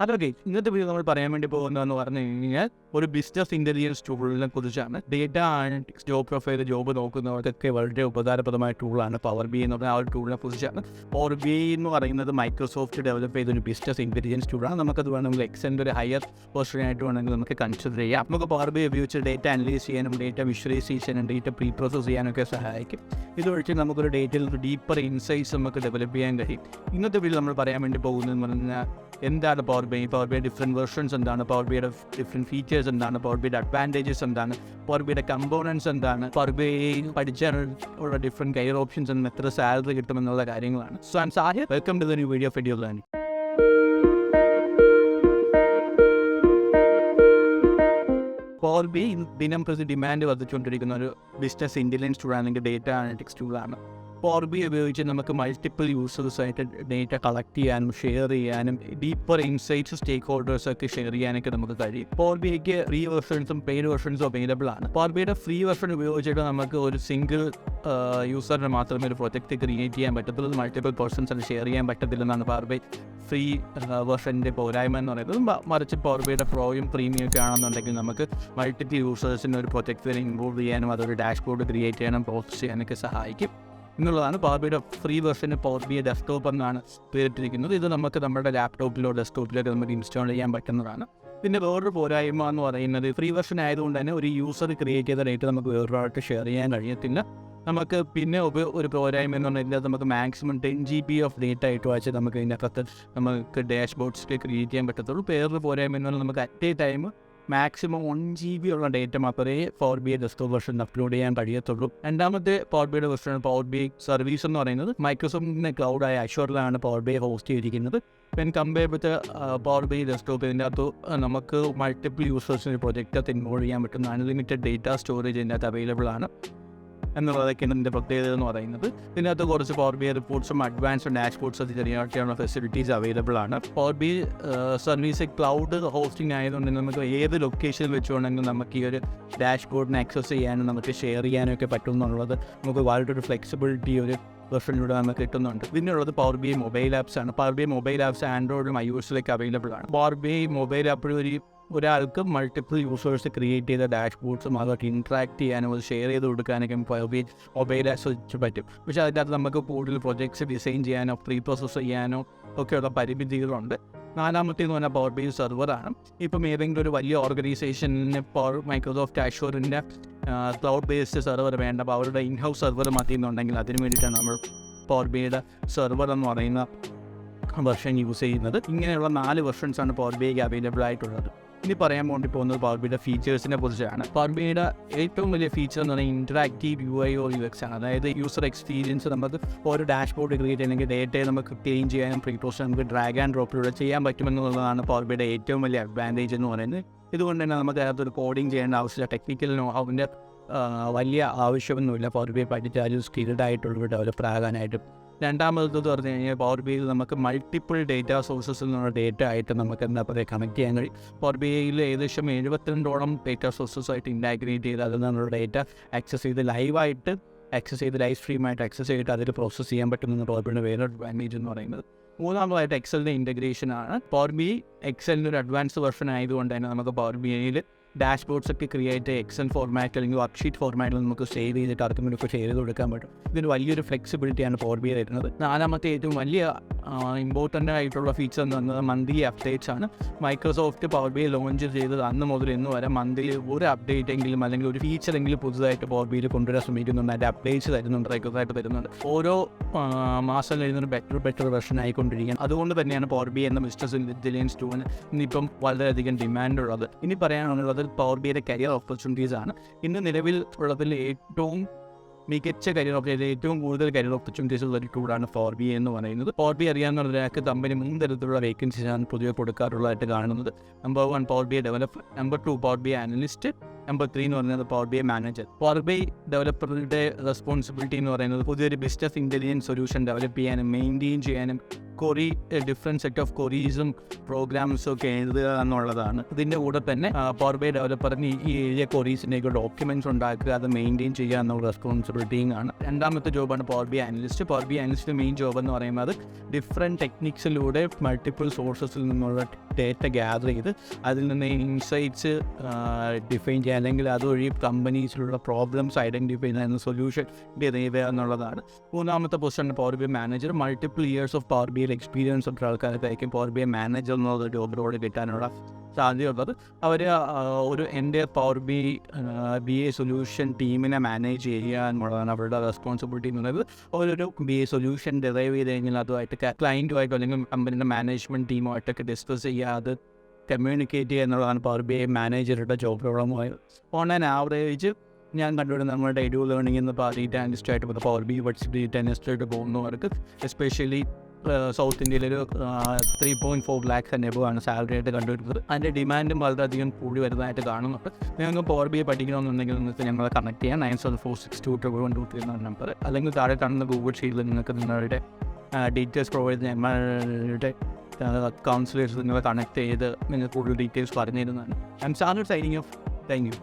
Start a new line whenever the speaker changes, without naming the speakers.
അതൊക്കെ ഇന്നത്തെ വീഡിയോ നമ്മൾ പറയാൻ വേണ്ടി പോകുന്നതെന്ന് പറഞ്ഞു കഴിഞ്ഞാൽ ഒരു ബിസിനസ് ഇൻ്റലിജൻസ് ടൂളിനെ കുറിച്ചാണ്. Data analytics job profile job നോക്കുന്നവർക്കൊക്കെ വളരെ ഉപകാരപ്രദമായ ടൂളാണ് പവർ ബി എന്ന് പറഞ്ഞ ആ ഒരു ടൂളിനെ കുറിച്ചാണ്. പവർ ബി എന്ന് പറയുന്നത് മൈക്രോസോഫ്റ്റ് ഡെവലപ്പ് ചെയ്തൊരു ബിസിനസ് ഇൻ്റലിജൻസ് ടൂളാണ്. നമുക്കത് വേണമെങ്കിൽ എക്സലിൻ്റെ ഒരു ഹയർ വേർഷനായിട്ട് വേണമെങ്കിൽ നമുക്ക് കൺസിഡർ ചെയ്യാം. നമുക്ക് പവർ ബി ഉപയോഗിച്ച് ഡേറ്റ അനലൈസ് ചെയ്യാനും ഡേറ്റ വിഷ്വലൈസ് ചെയ്യാനും ഡേറ്റ പ്രീ പ്രോസസ് ചെയ്യാനൊക്കെ സഹായിക്കും. ഇതൊഴിച്ച് നമുക്കൊരു ഡേറ്റയിൽ ഒരു ഡീപ്പർ ഇൻസൈറ്റ്സ് നമുക്ക് ഡെവലപ്പ് ചെയ്യാൻ കഴിയും. ഇന്നത്തെ വീഡിയോ നമ്മൾ പറയാൻ വേണ്ടി പോകുന്നതെന്ന് പറഞ്ഞാൽ എന്താണ് പവർ ബി ഡിഫറെൻറ്റ് വെർഷൻസ് എന്താണ്, പവർ ബിയുടെ ഡിഫറെൻറ്റ് ഫീച്ചേഴ്സ് എന്താണ്, പവർ ബിയുടെ അഡ്വാൻറ്റേജസ് എന്താണ്, പവർ ബിയുടെ കമ്പോണൻസ് എന്താണ്, പവർ ബി പഠിച്ചാൽ ഉള്ള ഡിഫറെൻറ്റ് കരിയർ ഓപ്ഷൻസ് എന്ന് എത്ര സാലറി കിട്ടുമെന്നുള്ള കാര്യങ്ങളാണ്. So I am Sahir, welcome to the new video of Edure learning. Power BI ദിനം പ്രതി ഡിമാൻഡ് വർദ്ധിച്ചുകൊണ്ടിരിക്കുന്ന ഒരു ബിസിനസ് ഇൻ്റലിജൻസ് ടൂൾ അല്ലെങ്കിൽ ഡേറ്റ അനലിറ്റിക്സ് ടൂളാണ്. പവർ ബി ഉപയോഗിച്ച് നമുക്ക് മൾട്ടിപ്പിൾ യൂസേഴ്സായിട്ട് ഡേറ്റ കളക്ട് ചെയ്യാനും ഷെയർ ചെയ്യാനും ഡീപ്പർ ഇൻസൈറ്റ്സ് സ്റ്റേക്ക് ഹോൾഡേഴ്സൊക്കെ ഷെയർ ചെയ്യാനൊക്കെ നമുക്ക് കഴിയും. പവർ ബിക്ക് ഫ്രീ വെർഷൻസും പെയ്ഡ് വെർഷൻസും അവൈലബിൾ ആണ്. പവർ ബിയുടെ ഫ്രീ വെർഷൻ ഉപയോഗിച്ചിട്ട് നമുക്ക് ഒരു സിംഗിൾ യൂസറിന് മാത്രമേ ഒരു പ്രൊജക്റ്റ് ക്രിയേറ്റ് ചെയ്യാൻ പറ്റത്തുള്ളൂ. മൾട്ടിപ്പിൾ പേഴ്സൺസിന് ഷെയർ ചെയ്യാൻ പറ്റത്തില്ലെന്നാണ് പവർ ബി ഫ്രീ വെർഷൻ്റെ പോരായ്മ എന്ന് പറയുന്നത്. മറിച്ച് പവർ ബിയുടെ പ്രോയും പ്രീമിയം ഒക്കെ ആണെന്നുണ്ടെങ്കിൽ നമുക്ക് മൾട്ടിപ്പിൾ യൂസേഴ്സിന് ഒരു പ്രൊജക്റ്റിനെ ഇൻവോൾവ് ചെയ്യാനും അതൊരു ഡാഷ്ബോർഡ് ക്രിയേറ്റ് ചെയ്യാനും പ്രോസസ് ചെയ്യാനൊക്കെ സഹായിക്കും എന്നുള്ളതാണ്. പവർ ബിയുടെ ഫ്രീ വെർഷന് പവർ ബി ഡെസ്ക്ടോപ്പ് എന്നാണ് പേരിട്ടിരിക്കുന്നത്. ഇത് നമുക്ക് നമ്മുടെ ലാപ്ടോപ്പിലോ ഡെസ്ക്ടോപ്പിലോ നമുക്ക് ഇൻസ്റ്റാൾ ചെയ്യാൻ പറ്റുന്നതാണ്. പിന്നെ വേറൊരു പോരായ്മ എന്ന് പറയുന്നത് ഫ്രീ വെർഷൻ ആയതുകൊണ്ട് തന്നെ ഒരു യൂസർ ക്രിയേറ്റ് ചെയ്ത ഡേറ്റ നമുക്ക് വേറൊരാൾക്ക് ഷെയർ ചെയ്യാൻ കഴിയത്തില്ല. നമുക്ക് പിന്നെ ഒരു പോരായ്മ എന്ന് പറഞ്ഞാൽ നമുക്ക് മാക്സിമം 10 GB ഓഫ് ഡേറ്റ ആയിട്ട് വെച്ച് നമുക്ക് ഇതിനകത്ത് നമുക്ക് ഡാഷ്ബോർഡ്സ് ക്രിയേറ്റ് ചെയ്യാൻ പറ്റത്തുള്ളൂ. വേറൊരു പോരായ്മ എന്ന് പറഞ്ഞാൽ നമുക്ക് at A time maximum 1 GB ഉള്ള ഡേറ്റ മാത്രമേ power B desktop version upload ചെയ്യാൻ കഴിയത്തുള്ളൂ. രണ്ടാമത്തെ പവർ ബിയുടെ വെർഷൻ പവർ ബി സർവീസ് എന്ന് പറയുന്നത് മൈക്രോസോഫ്റ്റിൻ്റെ ക്ലൗഡായ അഷ്യൂറിലാണ് പവർ ബി ഹോസ്റ്റ് ചെയ്തിരിക്കുന്നത്. When compare with power B desktop ഇതിൻ്റെ അകത്ത് നമുക്ക് മൾട്ടിപ്പിൾ യൂസേഴ്സിന് പ്രൊജക്റ്റ് ഇൻവോൾവ് ചെയ്യാൻ പറ്റുന്ന അൺലിമിറ്റഡ് ഡേറ്റ സ്റ്റോറേജ് ഇതിൻ്റെ അകത്ത് അവൈലബിൾ ആണ് എന്നുള്ളതൊക്കെയാണ് ഇതിൻ്റെ പ്രത്യേകത എന്ന് പറയുന്നത്. ഇതിനകത്ത് കുറച്ച് പവർ ബി റിപ്പോർട്ട്സും അഡ്വാൻസ്ഡ് ഡാഷ്ബോർഡ്സ് അതിനുള്ള ഫെസിലിറ്റീസ് അവൈലബിൾ ആണ്. Power B service cloud hosting ആയതുകൊണ്ട് നമുക്ക് ഏത് ലൊക്കേഷനിൽ വെച്ചുകൊണ്ടെങ്കിലും നമുക്ക് ഈ ഒരു ഡാഷ്ബോർഡിനെ ആക്സസ് ചെയ്യാനും നമുക്ക് ഷെയർ ചെയ്യാനും ഒക്കെ പറ്റും എന്നുള്ളത് നമുക്ക് വളരെ ഫ്ലെക്സിബിലിറ്റി ഒരു വെർഷനിലൂടെ നമുക്ക് കിട്ടുന്നുണ്ട്. പിന്നെയുള്ളത് പവർ ബി മൊബൈൽ ആപ്സ് ആണ്. പവർ ബി മൊബൈൽ ആപ്സ് ആൻഡ്രോയിഡും iOS-ലേക്ക് അവൈലബിൾ ആണ്. പവർ ബി മൊബൈൽ ആപ്പിൽ ഒരാൾക്ക് മൾട്ടിപ്പിൾ യൂസേഴ്സ് ക്രിയേറ്റ് ചെയ്ത ഡാഷ്ബോർഡ്സും അതൊക്കെ ഇൻട്രാക്ട് ചെയ്യാനും അത് ഷെയർ ചെയ്ത് കൊടുക്കാനൊക്കെ പവർ ബി മൊബൈൽ ആപ്സ് വെച്ച് പറ്റും. പക്ഷേ അതിൻ്റെ അകത്ത് നമുക്ക് കൂടുതൽ പ്രൊജക്ട്സ് ഡിസൈൻ ചെയ്യാനോ പ്രീ പ്രോസസ് ചെയ്യാനോ ഒക്കെയുള്ള പരിമിതികളുണ്ട്. നാലാമത്തേന്ന് പറഞ്ഞാൽ പവർ ബി സെർവറാണ്. ഇപ്പം ഏതെങ്കിലും ഒരു വലിയ ഓർഗനൈസേഷന് മൈക്രോസോഫ്റ്റ് അഷ്യൂറിൻ്റെ ക്ലൗഡ് ബേസ്ഡ് സെർവർ വേണ്ട, അപ്പോൾ അവരുടെ ഇൻഹൗസ് സെർവർ മതിയെന്നുണ്ടെങ്കിൽ അതിന് വേണ്ടിയിട്ടാണ് നമ്മൾ പവർ ബിയുടെ സെർവർ എന്ന് പറയുന്ന വെർഷൻ യൂസ് ചെയ്യുന്നത്. ഇങ്ങനെയുള്ള 4 വെർഷൻസാണ് പവർ ബിക്ക് അവൈലബിൾ ആയിട്ടുള്ളത്. ഇനി പറയാൻ വേണ്ടി പോകുന്നത് പവർ ബിയുടെ ഫീച്ചേഴ്സിനെ കുറിച്ചാണ്. പവർ ബിയുടെ ഏറ്റവും വലിയ ഫീച്ചർ എന്ന് പറഞ്ഞാൽ ഇൻറ്ററാക്റ്റീവ് UI or UX ആണ്. അതായത് യൂസർ എക്സ്പീരിയൻസ് നമുക്ക് ഒരു ഡാഷ്ബോർഡ് ക്രിയേറ്റ് ചെയ്യണമെങ്കിൽ ഡേറ്റയെ നമുക്ക് ക്ലീൻ ചെയ്യാനും പ്രീ പ്രോസസ് നമുക്ക് ഡ്രാഗ് ആൻഡ് ഡ്രോപ്പിലൂടെ ചെയ്യാൻ പറ്റുമെന്നുള്ളതാണ് പവർ ബിയുടെ ഏറ്റവും വലിയ അഡ്വാൻറ്റേജ് എന്ന് പറയുന്നത്. ഇതുകൊണ്ട് തന്നെ നമുക്ക് അതിനകത്തൊരു കോഡിങ് ചെയ്യേണ്ട ആവശ്യമില്ല, ടെക്നിക്കൽ അതിൻ്റെ വലിയ ആവശ്യമൊന്നുമില്ല പവർ ബി പഠിച്ചാലും സ്കിൽഡ് ആയിട്ടുള്ളവർ ഡെവലപ്പർ ആകാനായിട്ടും. രണ്ടാമത് പറഞ്ഞു കഴിഞ്ഞാൽ പവർ ബിയിൽ നമുക്ക് മൾട്ടിപ്പിൾ ഡേറ്റ സോഴ്സസിൽ നിന്നുള്ള ഡേറ്റ ആയിട്ട് നമുക്ക് എന്താ പറയുക കണക്ട് ചെയ്യാൻ കഴിയും. പവർ ബിയിൽ ഏകദേശം 72ഓളം ഡേറ്റ സോഴ്സസായിട്ട് ഇൻറ്റാഗ്രേറ്റ് ചെയ്ത് അതിൽ നിന്നുള്ള ഡേറ്റ ആക്സസ് ചെയ്ത് ലൈവായിട്ട് ലൈവ് സ്ട്രീമായിട്ട് ആക്സസ് ചെയ്തിട്ട് അതിൽ പ്രോസസ്സ് ചെയ്യാൻ പറ്റുന്ന പവർ ബിയുടെ വേറൊരു അഡ്വാൻറ്റേജ് എന്ന് പറയുന്നത്. മൂന്നാമതായിട്ട് എക്സലിൻ്റെ ഇൻറ്റഗ്രേഷൻ ആണ്. പവർ ബി എക്സലിൻ്റെ ഒരു അഡ്വാൻസ് വെർഷൻ ആയതുകൊണ്ട് തന്നെ നമുക്ക് പവർ ബിയിൽ ഡാഷ്ബോർഡ്സ് ഒക്കെ ക്രിയേറ്റ് എക്സൽ ഫോർമാറ്റ് അല്ലെങ്കിൽ വർക്ക്ഷീറ്റ് ഫോർമാറ്റിൽ നമുക്ക് സേവ് ചെയ്തിട്ട് ആർക്കെങ്കിലൊക്കെ ഷെയർ ചെയ്ത് കൊടുക്കാൻ പറ്റും. ഇതിന് വലിയൊരു ഫ്ലെക്സിബിലിറ്റിയാണ് പവർ ബി തരുന്നത്. നാലാമത്തെ ഏറ്റവും വലിയ ഇമ്പോർട്ടൻ്റ് ആയിട്ടുള്ള ഫീച്ചർ എന്ന് പറയുന്നത് മന്ത്ലി അപ്ഡേറ്റ്സ് ആണ്. മൈക്രോസോഫ്റ്റ് പവർ ബി ലോഞ്ച് ചെയ്തത് അന്ന് മുതൽ ഇന്ന് വരെ മന്ത്ലി ഒരു അപ്ഡേറ്റ് എങ്കിലും അല്ലെങ്കിൽ ഒരു ഫീച്ചറെങ്കിലും പുതുതായിട്ട് പവർ ബിയിൽ കൊണ്ടുവരാൻ ശ്രമിക്കുന്നുണ്ട്. അതിൻ്റെ അപ്ഡേറ്റ്സ് തരുന്നുണ്ട്, റെഗുലറായിട്ട് തരുന്നുണ്ട്. ഓരോ മാസം കഴിയുന്നൊരു ബെറ്റർ വെർഷൻ ആയിക്കൊണ്ടിരിക്കുകയാണ്. അതുകൊണ്ട് തന്നെയാണ് പവർ ബി എന്ന ബിസിനസ് ഇൻ്റലിജൻസ് ടൂളിന് ഇന്നിപ്പം വളരെയധികം ഡിമാൻഡ് ഉള്ളത്. ഇനി പറയാനുള്ളത് പവർ ബിയുടെ കരിയർ ഓപ്പർച്യൂണിറ്റീസ് ആണ്. ഇന്ന് നിലവിൽ ഉള്ളതിൽ ഏറ്റവും മികച്ച ഏറ്റവും കൂടുതൽ കരിയർ ഓപ്പർച്യൂണിറ്റീസ് ഉള്ള ഒരു ടൂളാണ് പവർ ബി എന്ന് പറയുന്നത്. പവർ ബി അറിയാവുന്ന ഒരാൾക്ക് കമ്പനി 3 തരത്തിലുള്ള വേക്കൻസീസാണ് പൊതുവെ കൊടുക്കാറുള്ളതായിട്ട് കാണുന്നത്. Number 1 Power B developer, number 2 Power B analyst, number 3 എന്ന് പറയുന്നത് Power B I manager. Power B I ഡെവലപ്പറുടെ റെസ്പോൺസിബിലിറ്റി എന്ന് പറയുന്നത് പുതിയൊരു ബിസിനസ് ഇൻ്റലിജൻസ് സൊല്യൂഷൻ ഡെവലപ്പ് ചെയ്യാനും മെയിൻറ്റെയിൻ ചെയ്യാനും ഡിഫറെൻറ്റ് സെറ്റ് ഓഫ് ക്വറീസും പ്രോഗ്രാംസും ഒക്കെ എഴുതുക എന്നുള്ളതാണ്. ഇതിൻ്റെ കൂടെ തന്നെ പവർ ബി ഐ ഡെവലപ്പറിന് ഈ എഴുതിയ ക്വറീസിൻ്റെയൊക്കെ ഡോക്യുമെൻറ്റ്സ് ഉണ്ടാക്കുക, അത് മെയിൻറ്റെയിൻ ചെയ്യുക എന്നുള്ള റെസ്പോൺസിബിലിറ്റിയും ആണ്. രണ്ടാമത്തെ ജോബാണ് Power B I analyst. Power B I അനലിസ്റ്റിൻ്റെ മെയിൻ ജോബ് എന്ന് പറയുന്നത് ഡിഫറെൻറ്റ് ടെക്നിക്സിലൂടെ മൾട്ടിപ്പിൾ സോഴ്സസിൽ നിന്നുള്ള ഡേറ്റ ഗ്യാദർ ചെയ്ത് അതിൽ നിന്ന് ഇൻസൈറ്റ്സ് ഡിഫൈൻ ചെയ്യുക, അല്ലെങ്കിൽ അതുവഴി കമ്പനീസിലുള്ള പ്രോബ്ലംസ് ഐഡൻറ്റിഫൈ ചെയ്യുന്ന സൊല്യൂഷൻ ഡിറൈവ് എന്നുള്ളതാണ്. മൂന്നാമത്തെ position power B I manager. Multiple years of power B I experience ഉള്ള ആൾക്കാർക്കായിരിക്കും പവർ ബി ഐ മാനേജർ എന്നുള്ള ജോബ് റോൾ കിട്ടാനുള്ള സാധ്യതയുള്ളത്. അവർ എൻ്റെ പവർ ബി ഐ സൊല്യൂഷൻ ടീമിനെ മാനേജ് ചെയ്യുക എന്നുള്ളതാണ് അവരുടെ റെസ്പോൺസിബിലിറ്റി എന്ന് പറയുന്നത്. ഓരോരു ബി ഐ സൊല്യൂഷൻ ഡെറൈവ് ചെയ്ത് കഴിഞ്ഞാൽ അതുമായിട്ട് ക്ലയൻറ്റുമായിട്ടോ അല്ലെങ്കിൽ കമ്പനിയുടെ മാനേജ്മെൻറ്റ് ടീമുമായിട്ടൊക്കെ ഡിസ്കസ് ചെയ്യുക, അത് കമ്മ്യൂണിക്കേറ്റ് ചെയ്യുക എന്നുള്ളതാണ് പവർ ബി ഐ മാനേജറുടെ ജോബ് റോളുമായത്. ഓൺ ആൻ ആവറേജ് ഞാൻ കണ്ടുപിടുന്നത് നമ്മുടെ Edure ലേണിംഗ് എന്ന് ഡേറ്റ അനലിസ്റ്റായിട്ട് പവർ ബി പഠിച്ച് ഡേറ്റ അനലിസ്റ്റായിട്ട് പോകുന്നവർക്ക് എസ്പെഷ്യലി സൗത്ത് ഇന്ത്യയിലൊരു 3.4 lakhs and above ആണ് സാലറി ആയിട്ട് കണ്ടുവരുന്നത്. അതിൻ്റെ ഡിമാൻഡും വളരെയധികം കൂടി വരുന്നതായിട്ട് കാണുന്നുണ്ട്. നിങ്ങൾക്ക് പവർ ബി ഐ പഠിക്കണമെന്നുണ്ടെങ്കിൽ നിങ്ങൾക്ക് ഞങ്ങളെ കണക്ട് ചെയ്യാം 9746222123 നമ്പർ, അല്ലെങ്കിൽ താഴെ കാണുന്ന ഗൂഗിൾ ഷീറ്റിൽ നിങ്ങൾക്ക് നിങ്ങളുടെ ഡീറ്റെയിൽസ് പ്രൊവൈഡ് ചെയ്യാൻ ഞങ്ങളുടെ കൗൺസിലേഴ്സ് നിങ്ങളെ കണക്ട് ചെയ്ത് നിങ്ങൾക്ക് കൂടുതൽ ഡീറ്റെയിൽസ് പറഞ്ഞു തരുന്നതാണ്. I M Sanu signing off. Thank you.